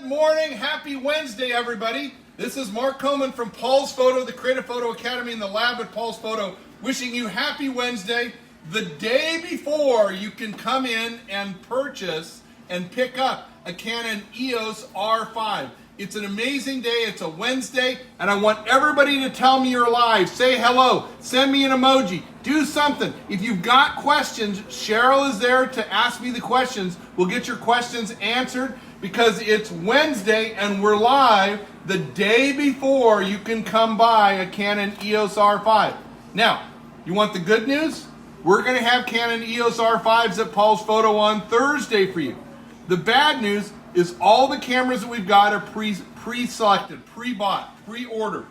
Good morning, happy Wednesday, everybody. This is Mark Coleman from Paul's Photo, the Creative Photo Academy, and the lab at Paul's Photo, wishing you happy Wednesday. The day before you can come in and purchase and pick up a Canon EOS R5. It's an amazing day, it's a Wednesday, and I want everybody to tell me you're alive. Say hello, send me an emoji, do something. If you've got questions, Cheryl is there to ask me the questions. We'll get your questions answered because it's Wednesday and we're live the day before you can come buy a Canon EOS R5. Now, you want the good news? We're going to have Canon EOS R5s at Paul's Photo on Thursday for you. The bad news is all the cameras that we've got are pre-selected, pre-bought, pre-ordered.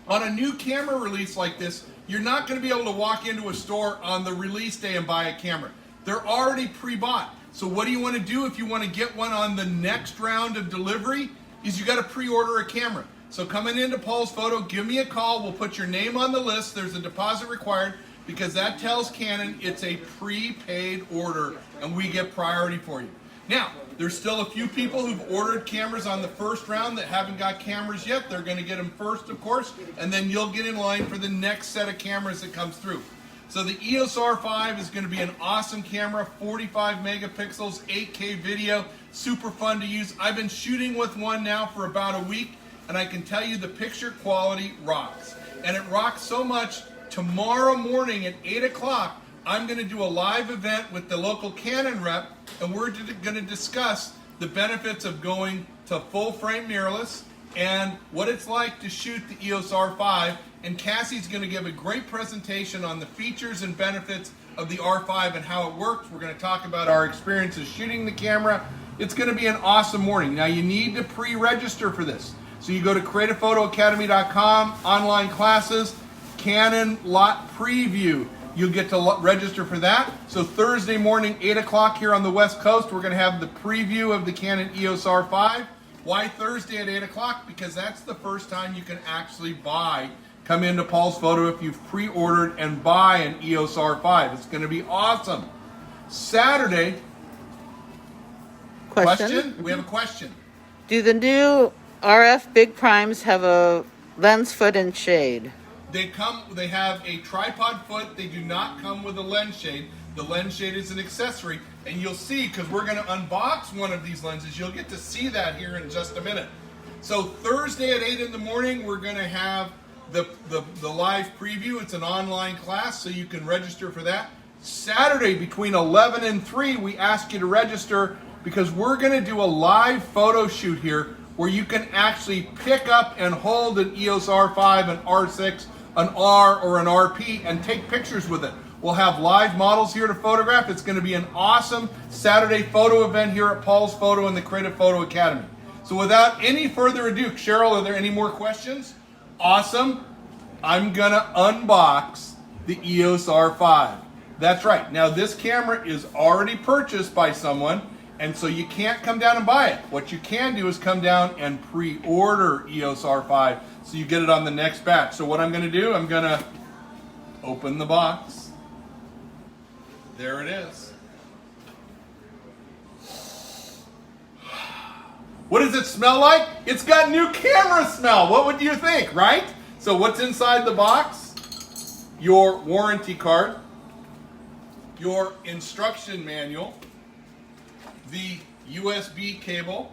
On a new camera release like this, you're not going to be able to walk into a store on the release day and buy a camera. They're already pre-bought. So what do you want to do if you want to get one on the next round of delivery? Is you got to pre-order a camera. So coming into Paul's Photo, give me a call. We'll put your name on the list. There's a deposit required because that tells Canon it's a prepaid order and we get priority for you. Now, there's still a few people who've ordered cameras on the first round that haven't got cameras yet. They're going to get them first, of course, and then you'll get in line for the next set of cameras that comes through. So the EOS R5 is going to be an awesome camera, 45 megapixels, 8K video, super fun to use. I've been shooting with one now for about a week, and I can tell you the picture quality rocks. And it rocks so much, tomorrow morning at 8 o'clock, I'm going to do a live event with the local Canon rep, and we're going to discuss the benefits of going to full frame mirrorless and what it's like to shoot the EOS R5. And Cassie's going to give a great presentation on the features and benefits of the R5 and how it works. We're going to talk about our experiences shooting the camera. It's going to be an awesome morning. Now you need to pre-register for this. So you go to creativephotoacademy.com, online classes, Canon lot preview. You'll get to register for that. So Thursday morning, 8 o'clock here on the West Coast, we're going to have the preview of the Canon EOS R5. Why Thursday at 8 o'clock? Because that's the first time you can actually come into Paul's Photo if you've pre-ordered and buy an EOS R5. It's going to be awesome. Saturday, question? We have a question. Do the new RF big primes have a lens foot and shade? They have a tripod foot. They do not come with a lens shade. The lens shade is an accessory, and you'll see, because we're going to unbox one of these lenses, you'll get to see that here in just a minute. So Thursday at 8 in the morning, we're going to have the live preview. It's an online class, so you can register for that. Saturday between 11 and 3, we ask you to register because we're going to do a live photo shoot here where you can actually pick up and hold an EOS R5, an R6, an R or an RP and take pictures with it. We'll have live models here to photograph. It's going to be an awesome Saturday photo event here at Paul's Photo and the Creative Photo Academy. So without any further ado, Cheryl, are there any more questions? Awesome. I'm going to unbox the EOS R5. That's right. Now this camera is already purchased by someone, and so you can't come down and buy it. What you can do is come down and pre-order EOS R5 so you get it on the next batch. So what I'm going to do, I'm going to open the box. There it is. What does it smell like? It's got new camera smell. What would you think, right? So what's inside the box? Your warranty card, your instruction manual, the USB cable,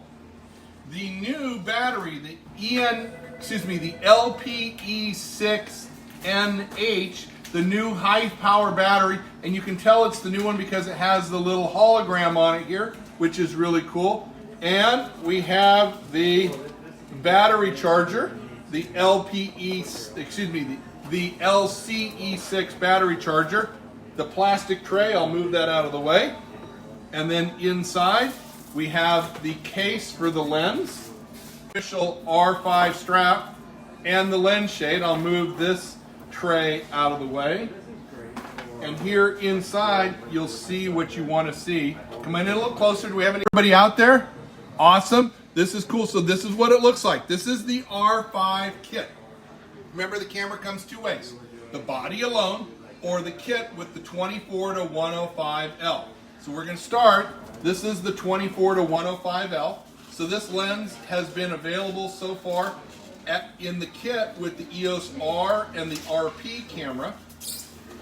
the new battery, the LPE6NH, the new high power battery, and you can tell it's the new one because it has the little hologram on it here, which is really cool. And we have the battery charger, the the LCE6 battery charger, the plastic tray. I'll move that out of the way. And then inside, we have the case for the lens, official R5 strap, and the lens shade. I'll move this tray out of the way. And here inside, you'll see what you want to see. Come in a little closer. Do we have anybody out there? Awesome. This is cool. So this is what it looks like. This is the R5 kit. Remember, the camera comes two ways. The body alone, or the kit with the 24 to 105L. So we're going to start. This is the 24 to 105L. So So this lens has been available so far in the kit with the EOS R and the RP camera.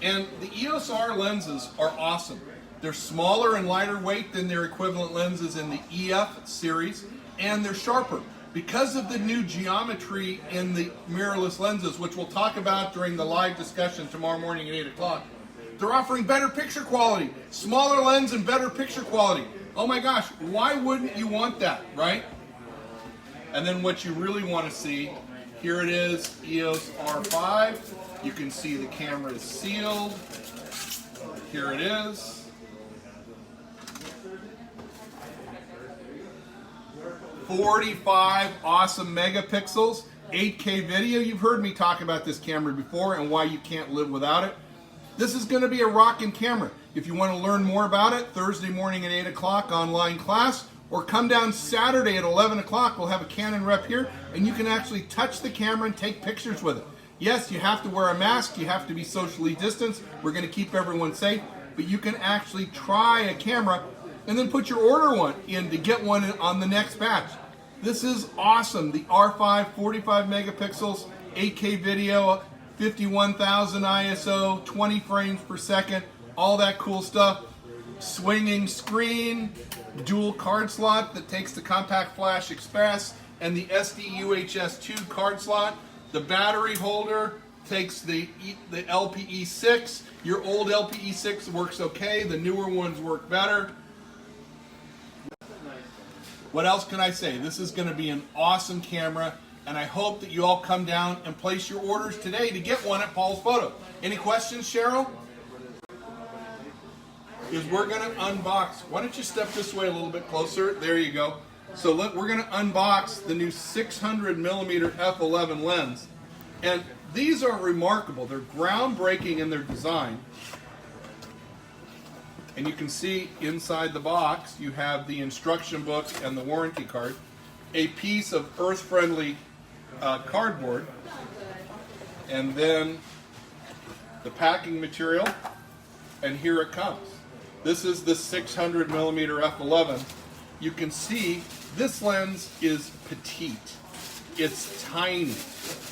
And the EOS R lenses are awesome. They're smaller and lighter weight than their equivalent lenses in the EF series, and they're sharper. Because of the new geometry in the mirrorless lenses, which we'll talk about during the live discussion tomorrow morning at 8 o'clock, they're offering better picture quality. Smaller lens and better picture quality. Oh my gosh, why wouldn't you want that, right? And then what you really want to see, here it is, EOS R5. You can see the camera is sealed. Here it is. 45 awesome megapixels, 8K video. You've heard me talk about this camera before and why you can't live without it. This is going to be a rocking camera. If you want to learn more about it, Thursday morning at 8 o'clock online class, or come down Saturday at 11 o'clock. We'll have a Canon rep here, and you can actually touch the camera and take pictures with it. Yes, you have to wear a mask. You have to be socially distanced. We're going to keep everyone safe, but you can actually try a camera and then put your order in to get one on the next batch. This is awesome. The R5, 45 megapixels, 8K video, 51,000 ISO, 20 frames per second, all that cool stuff. Swinging screen, dual card slot that takes the Compact Flash Express and the SD UHS 2 card slot. The battery holder takes the LPE6. Your old LPE6 works okay. The newer ones work better. What else can I say? This is going to be an awesome camera, and I hope that you all come down and place your orders today to get one at Paul's Photo. Any questions, Cheryl? Is we're going to unbox. Why don't you step this way a little bit closer? There you go. So look, we're going to unbox the new 600 millimeter f11 lens, and these are remarkable. They're groundbreaking in their design. And you can see inside the box, you have the instruction book and the warranty card, a piece of earth-friendly cardboard, and then the packing material, and here it comes. This is the 600 millimeter f11. You can see this lens is petite. It's tiny.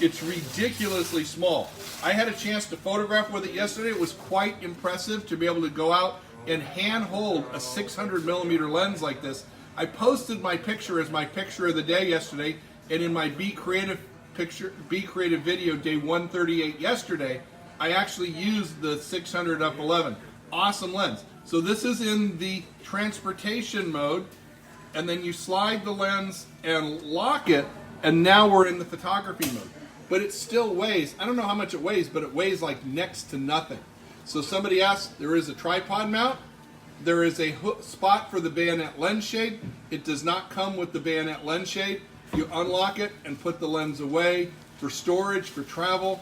It's ridiculously small. I had a chance to photograph with it yesterday. It was quite impressive to be able to go out and hand hold a 600 millimeter lens like this. I posted my picture as my picture of the day yesterday, and in my Be Creative video day 138 yesterday, I actually used the 600 f11. Awesome lens. So this is in the transportation mode, and then you slide the lens and lock it, and now we're in the photography mode. But it still weighs, I don't know how much it weighs, but it weighs like next to nothing. So somebody asked, there is a tripod mount, there is a spot for the bayonet lens shade. It does not come with the bayonet lens shade. You unlock it and put the lens away for storage, for travel.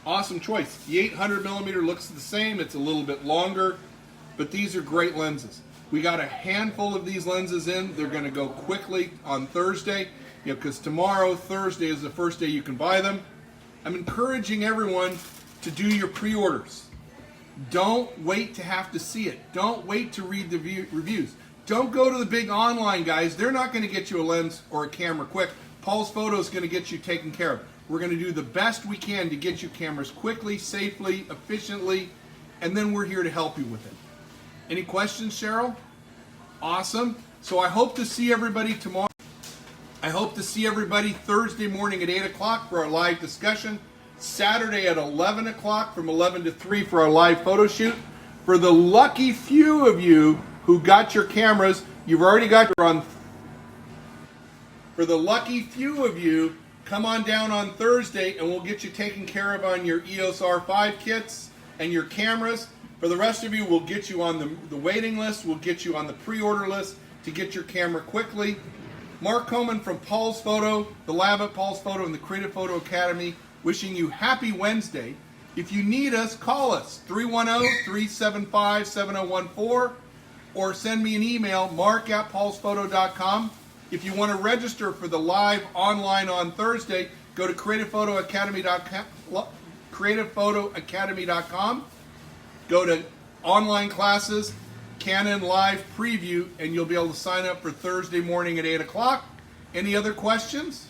Awesome choice. The 800 millimeter looks the same, it's a little bit longer, but these are great lenses. We got a handful of these lenses in. They're going to go quickly on Thursday, because tomorrow, Thursday, is the first day you can buy them. I'm encouraging everyone to do your pre-orders. Don't wait to have to see it. Don't wait to read the reviews. Don't go to the big online guys. They're not going to get you a lens or a camera quick. Paul's Photo is going to get you taken care of. We're going to do the best we can to get you cameras quickly, safely, efficiently, and then we're here to help you with it. Any questions, Cheryl? Awesome. So I hope to see everybody tomorrow. I hope to see everybody Thursday morning at 8 o'clock for our live discussion. Saturday at 11 o'clock from 11 to 3 for our live photo shoot. For the lucky few of you who got your cameras, you've already got your on. For the lucky few of you, come on down on Thursday and we'll get you taken care of on your EOS R5 kits and your cameras. For the rest of you, we'll get you on the waiting list. We'll get you on the pre-order list to get your camera quickly. Mark Coleman from Paul's Photo, the lab at Paul's Photo, and the Creative Photo Academy, wishing you happy Wednesday. If you need us, call us, 310-375-7014, or send me an email, mark@paulsphoto.com. If you want to register for the live online on Thursday, go to creativephotoacademy.com. Go to online classes, Canon Live preview, and you'll be able to sign up for Thursday morning at 8 o'clock. Any other questions?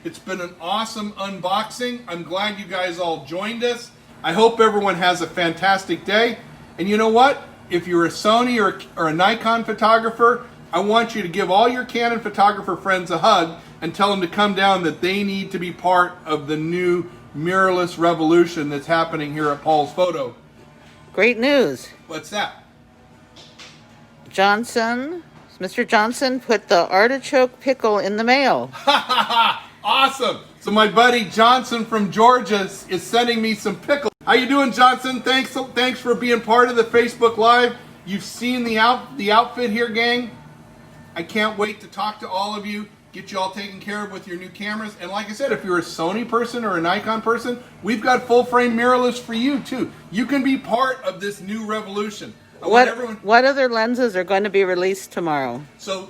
It's been an awesome unboxing. I'm glad you guys all joined us. I hope everyone has a fantastic day. And you know what? If you're a Sony or a Nikon photographer, I want you to give all your Canon photographer friends a hug and tell them to come down, that they need to be part of the new mirrorless revolution that's happening here at Paul's Photo. Great news. What's that? Mr. Johnson put the artichoke pickle in the mail. Awesome. So my buddy Johnson from Georgia is sending me some pickles. How you doing, Johnson? Thanks for being part of the Facebook Live. You've seen the outfit here, gang. I can't wait to talk to all of you, get you all taken care of with your new cameras. And like I said, if you're a Sony person or a Nikon person, we've got full frame mirrorless for you too. You can be part of this new revolution. What other lenses are going to be released tomorrow? So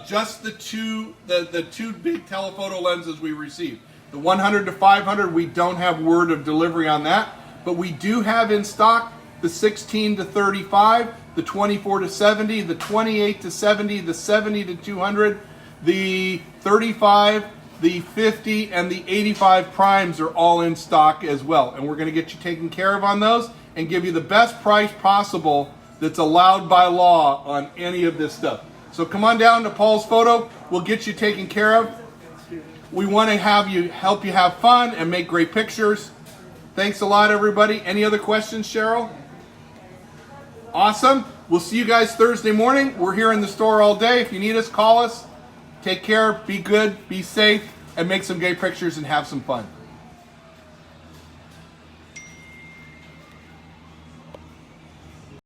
just the two big telephoto lenses we received. The 100 to 500, we don't have word of delivery on that, but we do have in stock the 16 to 35, the 24 to 70, the 28 to 70, the 70 to 200, the 35, the 50, and the 85 primes are all in stock as well. And we're going to get you taken care of on those and give you the best price possible that's allowed by law on any of this stuff. So come on down to Paul's Photo. We'll get you taken care of. We want to help you have fun and make great pictures. Thanks a lot, everybody. Any other questions, Cheryl? Awesome. We'll see you guys Thursday morning. We're here in the store all day. If you need us, call us. Take care, be good, be safe, and make some great pictures and have some fun.